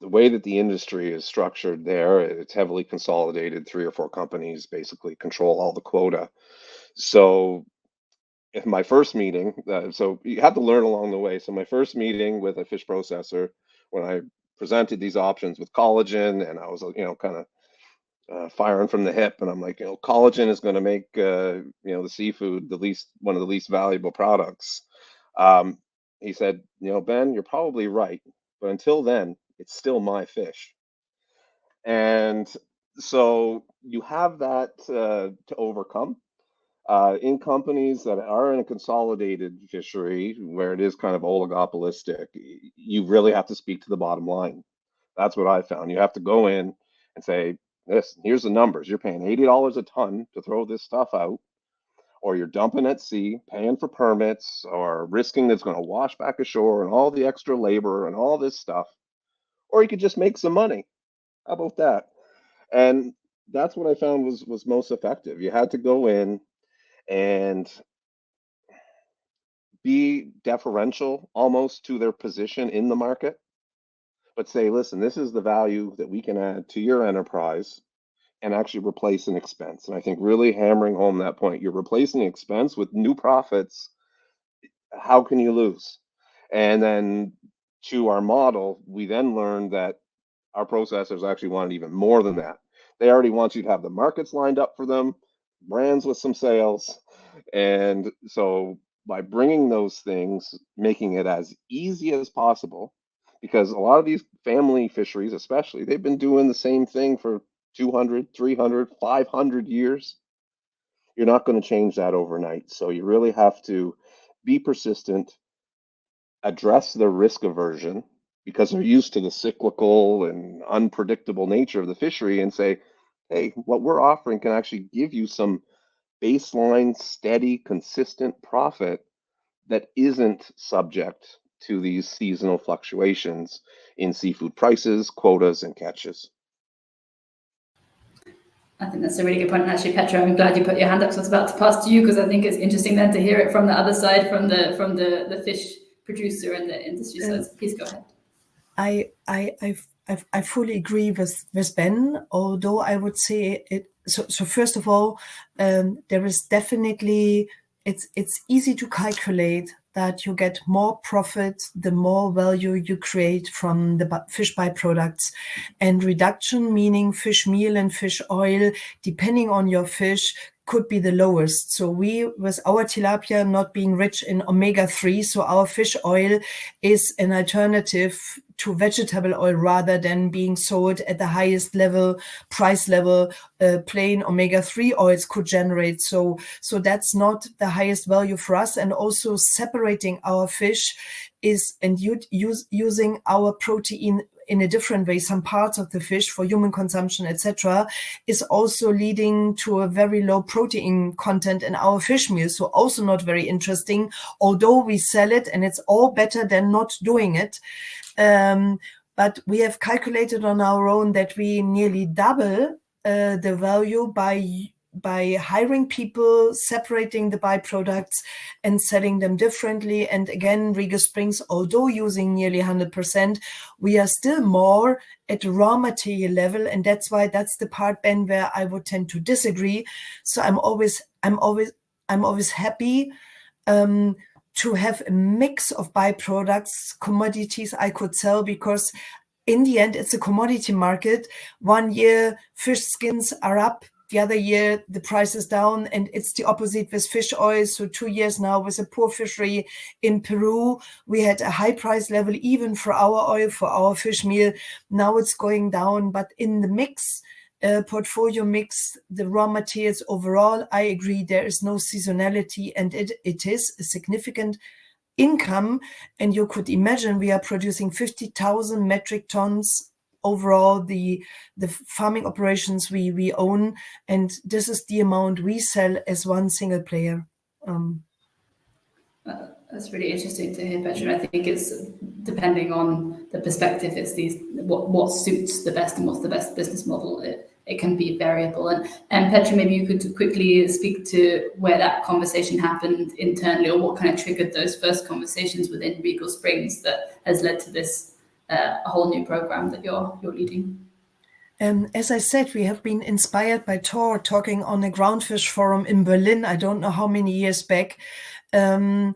the way that the industry is structured there, it's heavily consolidated. 3 or 4 companies basically control all the quota. So in my first meeting, so you had to learn along the way. So my first meeting with a fish processor, when I presented these options with collagen, and I was, kind of firing from the hip, and I'm like, collagen is going to make, the seafood one of the least valuable products. He said, Ben, you're probably right, but until then, it's still my fish. And so you have that to overcome. In companies that are in a consolidated fishery where it is kind of oligopolistic, you really have to speak to the bottom line. That's what I found. You have to go in and say, "This, here's the numbers. You're paying $80 a ton to throw this stuff out, or you're dumping at sea, paying for permits, or risking that's going to wash back ashore and all the extra labor and all this stuff. Or you could just make some money. How about that?" And that's what I found was most effective. You had to go in and be deferential almost to their position in the market, but say, "Listen, this is the value that we can add to your enterprise and actually replace an expense." And I think really hammering home that point, you're replacing expense with new profits. How can you lose? And then to our model, we then learned that our processors actually wanted even more than that. They already want you to have the markets lined up for them, brands with some sales. And so by bringing those things, making it as easy as possible, because a lot of these family fisheries, especially, they've been doing the same thing for 200, 300, 500 years. You're not going to change that overnight. So you really have to be persistent, address their risk aversion because they're used to the cyclical and unpredictable nature of the fishery, and say, "Hey, what we're offering can actually give you some baseline, steady, consistent profit that isn't subject to these seasonal fluctuations in seafood prices, quotas, and catches." I think that's a really good point. And actually, Petra, I'm glad you put your hand up. So I was about to pass to you because I think it's interesting then to hear it from the other side, from the fish producer and the industry side. So please go ahead. I fully agree with Ben, although I would say it. So first of all, there is definitely it's easy to calculate that you get more profit the more value you create from the fish byproducts, and reduction, meaning fish meal and fish oil, depending on your fish, could be the lowest. So we, with our tilapia not being rich in omega-3, so our fish oil is an alternative to vegetable oil rather than being sold at the highest level, price level, plain omega-3 oils could generate. So that's not the highest value for us. And also separating our fish is, and using our protein in a different way, some parts of the fish for human consumption, etc., is also leading to a very low protein content in our fish meal. So also not very interesting, although we sell it and it's all better than not doing it. But we have calculated on our own that we nearly double the value by hiring people, separating the byproducts and selling them differently. And again, Riga Springs, although using nearly 100%, we are still more at raw material level. And that's why that's the part, Ben, where I would tend to disagree. So I'm always happy to have a mix of byproducts, commodities I could sell, because in the end, it's a commodity market. 1 year, fish skins are up. The other year, the price is down, and it's the opposite with fish oil. So 2 years now with a poor fishery in Peru, we had a high price level even for our oil, for our fish meal. Now it's going down, but in the mix, portfolio mix, the raw materials overall, I agree there is no seasonality, and it is a significant income. And you could imagine we are producing 50,000 metric tons overall, the farming operations we own, and this is the amount we sell as one single player. That's really interesting to hear, Petra. I think it's depending on the perspective. It's what suits the best and what's the best business model. It can be variable. And Petra, maybe you could quickly speak to where that conversation happened internally, or what kind of triggered those first conversations within Regal Springs that has led to this a whole new program that you're leading. As I said, we have been inspired by Thor talking on a groundfish forum in Berlin, I don't know how many years back, and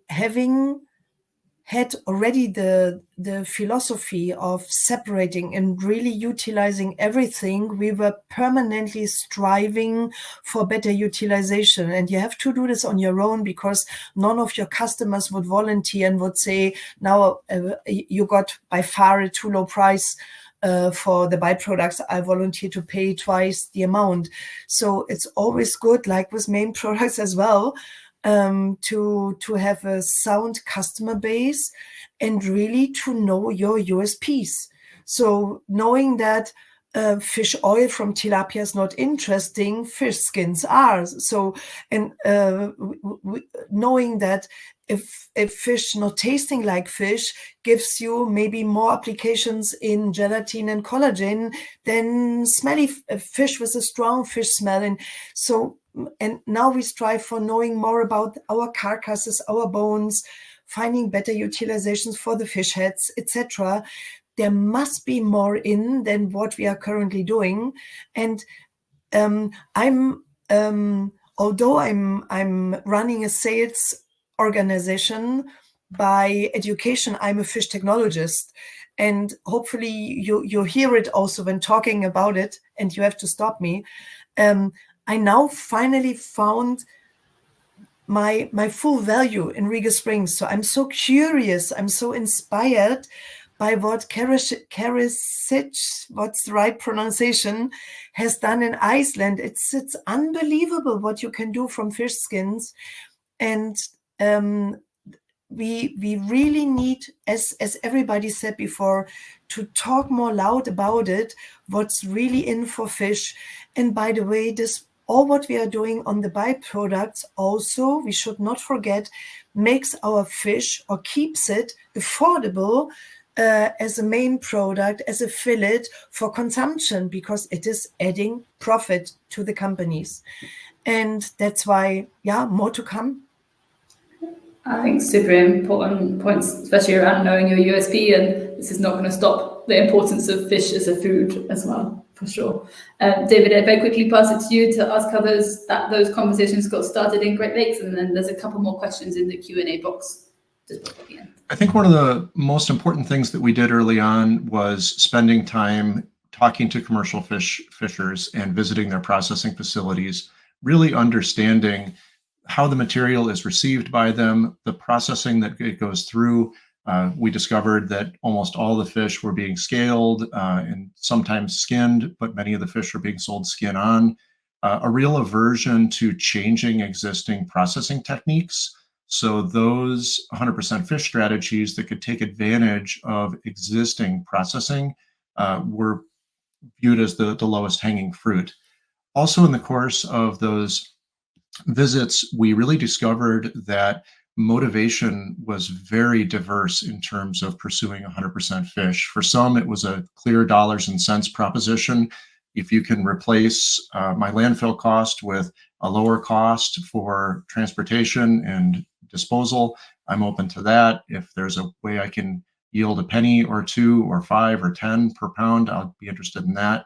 having had already the philosophy of separating and really utilizing everything, we were permanently striving for better utilization. And you have to do this on your own, because none of your customers would volunteer and would say, now you got by far a too low price. for the byproducts, I volunteer to pay twice the amount. So it's always good, like with main products as well, to have a sound customer base and really to know your USPs. So knowing that fish oil from tilapia is not interesting, fish skins are. So, and knowing that if fish not tasting like fish gives you maybe more applications in gelatin and collagen than smelly fish with a strong fish smell. And so, and now we strive for knowing more about our carcasses, our bones, finding better utilizations for the fish heads, etc. There must be more in than what we are currently doing. And although I'm running a sales organization by education, I'm a fish technologist, and hopefully you hear it also when talking about it, and you have to stop me. I now finally found my full value in Riga Springs. So I'm so curious, I'm so inspired by what Karisic, what's the right pronunciation, has done in Iceland. It's unbelievable what you can do from fish skins. And we really need, as everybody said before, to talk more loud about it, what's really in for fish. And by the way, this all what we are doing on the byproducts also, we should not forget, makes our fish or keeps it affordable as a main product, as a fillet for consumption, because it is adding profit to the companies. And that's why, yeah, more to come. I think super important points, especially around knowing your USP, and this is not going to stop the importance of fish as a food as well, for sure. David, if I quickly pass it to you to ask how those conversations got started in Great Lakes, and then there's a couple more questions in the Q&A box just before the end. I think one of the most important things that we did early on was spending time talking to commercial fishers and visiting their processing facilities, really understanding how the material is received by them, the processing that it goes through. We discovered that almost all the fish were being scaled and sometimes skinned, but many of the fish are being sold skin on. A real aversion to changing existing processing techniques. So those 100% fish strategies that could take advantage of existing processing were viewed as the lowest hanging fruit. Also, in the course of those visits, we really discovered that motivation was very diverse in terms of pursuing 100% fish. For some, it was a clear dollars and cents proposition. If you can replace my landfill cost with a lower cost for transportation and disposal, I'm open to that. If there's a way I can yield a penny or two or 5 or 10 per pound, I'll be interested in that.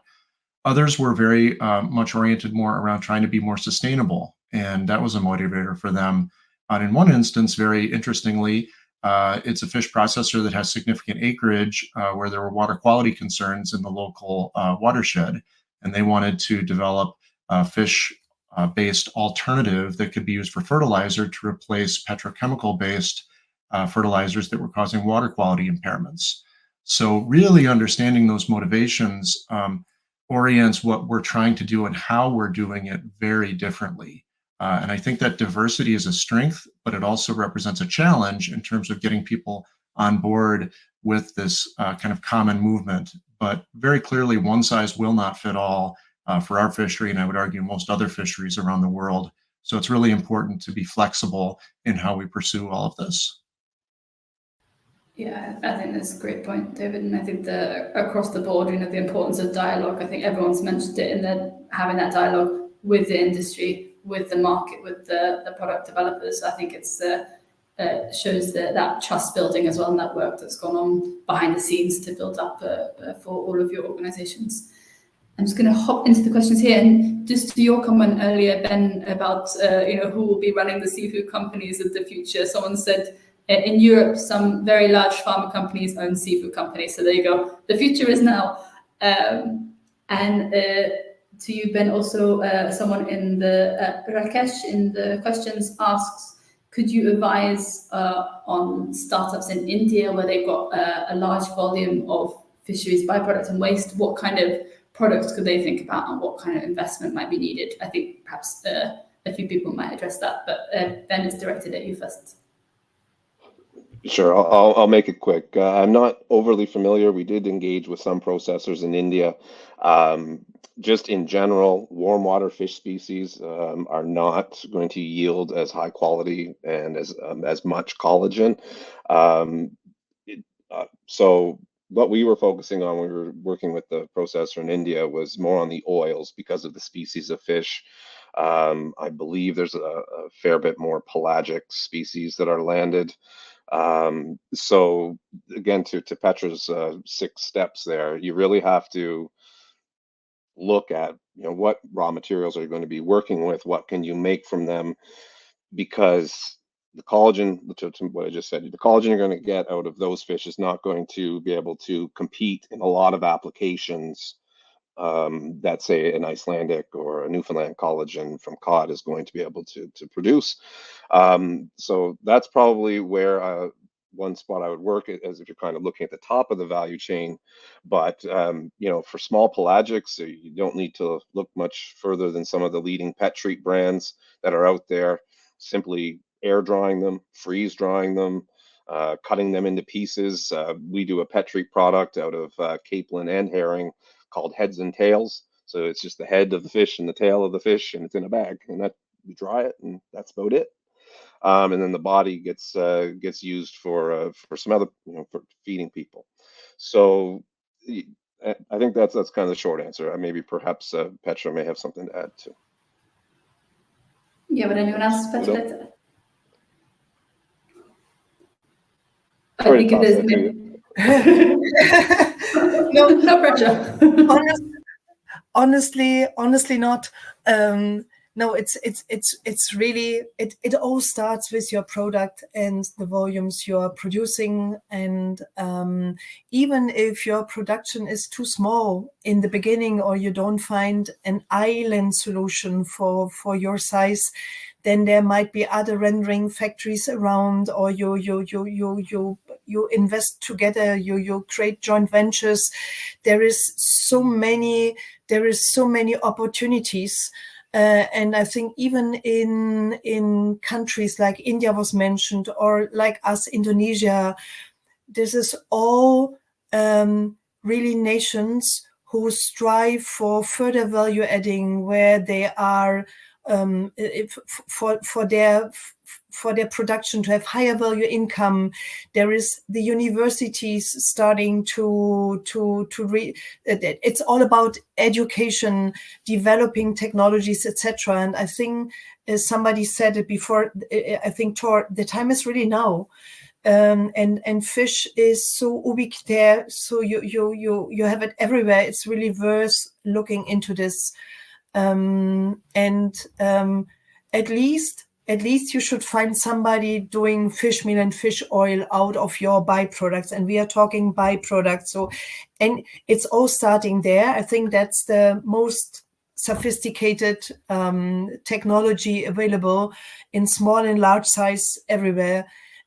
Others were very much oriented more around trying to be more sustainable, and that was a motivator for them. And in one instance, very interestingly, it's a fish processor that has significant acreage where there were water quality concerns in the local watershed, and they wanted to develop a fish-based alternative that could be used for fertilizer to replace petrochemical-based fertilizers that were causing water quality impairments. So really understanding those motivations orients what we're trying to do and how we're doing it very differently. And I think that diversity is a strength, but it also represents a challenge in terms of getting people on board with this kind of common movement. But very clearly, one size will not fit all for our fishery, and I would argue most other fisheries around the world. So it's really important to be flexible in how we pursue all of this. Yeah, I think that's a great point, David. And I think across the board, the importance of dialogue. I think everyone's mentioned it in having that dialogue with the industry, with the market, with the product developers. I think it's shows that trust building as well, and that work that's gone on behind the scenes to build up for all of your organizations. I'm just going to hop into the questions here, and just to your comment earlier, Ben, about who will be running the seafood companies of the future. Someone said in Europe, some very large pharma companies own seafood companies. So there you go. The future is now. And to you, Ben, also someone in the Rakesh in the questions asks, could you advise on startups in India where they've got a large volume of fisheries byproducts and waste, what kind of products could they think about and what kind of investment might be needed? I think perhaps a few people might address that, but Ben, is directed at you first. Sure, I'll make it quick. I'm not overly familiar. We did engage with some processors in India. Just in general, warm water fish species are not going to yield as high quality and as much collagen. So what we were focusing on when we were working with the processor in India was more on the oils because of the species of fish. I believe there's a fair bit more pelagic species that are landed. So again, to Petra's 6 steps there, you really have to look at, what raw materials are you going to be working with, what can you make from them, because the collagen, to what I just said, the collagen you're going to get out of those fish is not going to be able to compete in a lot of applications that say an Icelandic or a Newfoundland collagen from cod is going to be able to produce. So that's probably where one spot I would work as if you're kind of looking at the top of the value chain. But for small pelagics, you don't need to look much further than some of the leading pet treat brands that are out there. Simply air drying them, freeze drying them, cutting them into pieces. We do a pet treat product out of capelin and herring called heads and tails. So it's just the head of the fish and the tail of the fish, and it's in a bag, and that we dry it, and that's about it. And then the body gets used for some other, for feeding people. So I think that's kind of the short answer. Maybe perhaps Petra may have something to add too. Yeah, but anyone else, Petra? I Sorry, think it is. No pressure. Honestly not. No, it's really, it all starts with your product and the volumes you're producing. And even if your production is too small in the beginning, or you don't find an island solution for your size, then there might be other rendering factories around, or you invest together, you create joint ventures. There is so many opportunities. And I think even in countries like India was mentioned, or like us, Indonesia, this is all really nations who strive for further value adding, where they are for their production to have higher value income. There is the universities starting to it's all about education, developing technologies, etc. And I think, as somebody said it before, I think, Tor, the time is really now. And fish is so ubiquitous, so you have it everywhere. It's really worth looking into this. At least you should find somebody doing fish meal and fish oil out of your byproducts, and we are talking byproducts. So, and it's all starting there. I think that's the most sophisticated technology available in small and large size everywhere.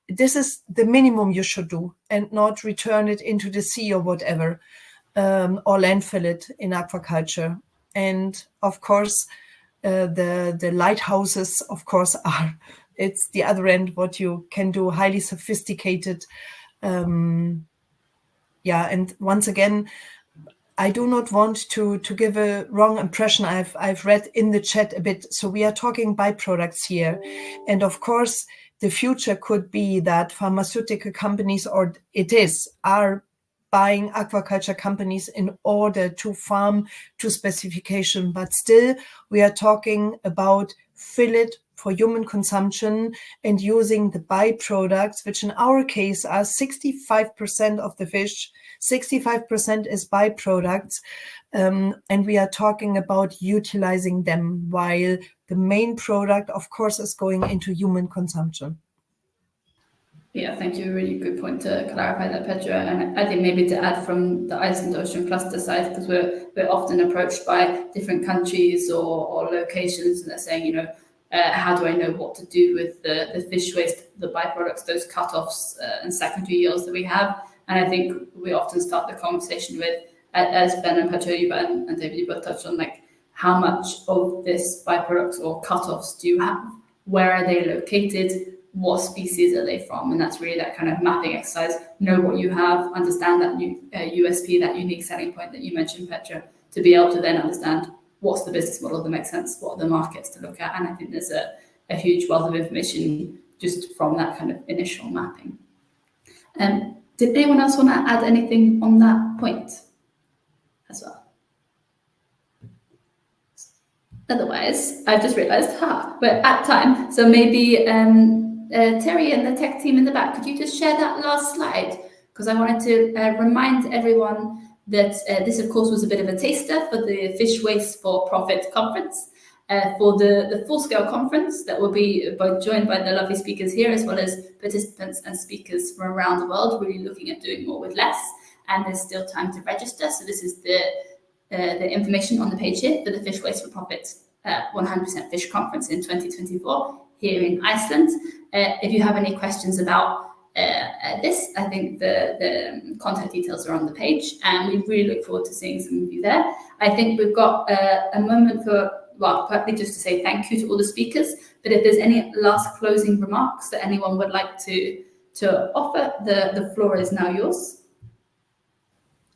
This is the minimum you should do, and not return it into the sea or whatever, or landfill it in aquaculture. And of course, the lighthouses, of course, it's the other end, what you can do, highly sophisticated. And once again, I do not want to give a wrong impression. I've read in the chat a bit. So we are talking byproducts here. And of course, the future could be that pharmaceutical companies, or are buying aquaculture companies in order to farm to specification. But still, we are talking about fillet for human consumption and using the byproducts, which in our case are 65% of the fish. 65% is byproducts. And we are talking about utilizing them, while the main product, of course, is going into human consumption. Yeah, thank you. Really good point to clarify that, Petra. And I think maybe to add from the Iceland Ocean cluster side, because we're often approached by different countries or locations, and they're saying, how do I know what to do with the fish waste, the byproducts, those cut-offs and secondary yields that we have? And I think we often start the conversation with, as Ben and Petra, and David, you both touched on, like, how much of this byproducts or cutoffs do you have? Where are they located? What species are they from? And that's really that kind of mapping exercise. Know what you have, understand that new USP, that unique selling point that you mentioned, Petra, to be able to then understand what's the business model that makes sense, what are the markets to look at. And I think there's a huge wealth of information just from that kind of initial mapping. Did anyone else want to add anything on that point as well? Otherwise, I've just realised, we're at time. So maybe Terry and the tech team in the back, could you just share that last slide? Because I wanted to remind everyone that this, of course, was a bit of a taster for the Fish Waste for Profit conference. For the full-scale conference that will be both joined by the lovely speakers here, as well as participants and speakers from around the world, really looking at doing more with less. And there's still time to register. So this is the information on the page here for the Fish Waste for Profit 100% Fish Conference in 2024 here in Iceland. If you have any questions about this, I think the contact details are on the page, and we really look forward to seeing some of you there. I think we've got a moment for, well, partly just to say thank you to all the speakers, but if there's any last closing remarks that anyone would like to offer, the floor is now yours.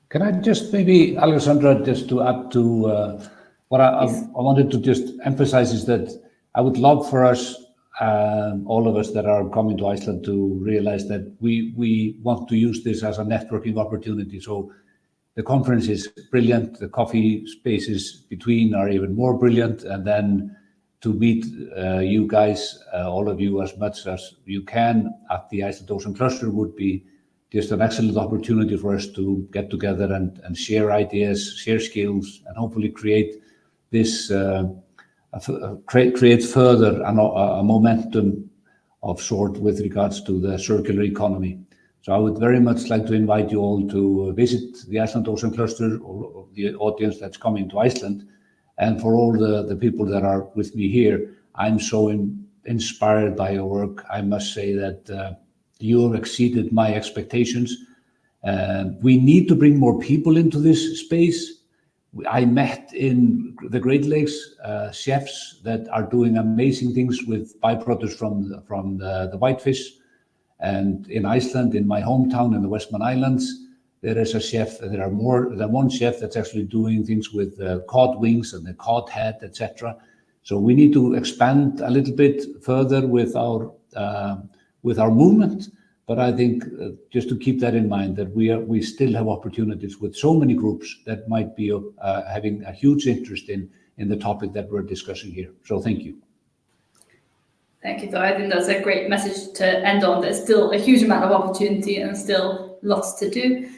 Can I just maybe, Alexandra, just to add to what I wanted to just emphasize is that I would love for us, all of us that are coming to Iceland, to realize that we want to use this as a networking opportunity. So the conference is brilliant. The coffee spaces between are even more brilliant. And then to meet you guys, all of you, as much as you can at the Iceland Ocean Cluster would be just an excellent opportunity for us to get together and share ideas, share skills, and hopefully create this, create further a momentum of sort with regards to the circular economy. So I would very much like to invite you all to visit the Iceland Ocean Cluster, or the audience that's coming to Iceland. And for all the people that are with me here, I'm so inspired by your work. I must say that you have exceeded my expectations. We need to bring more people into this space. I met in the Great Lakes chefs that are doing amazing things with byproducts from the whitefish. And in Iceland, in my hometown in the Westman Islands, there is a chef. There are more than one chef that's actually doing things with cod wings and the cod head, etc. So we need to expand a little bit further with our movement. But I think just to keep that in mind, that we still have opportunities with so many groups that might be having a huge interest in the topic that we're discussing here. So thank you. Thank you, Thor. I think that's a great message to end on. There's still a huge amount of opportunity and still lots to do.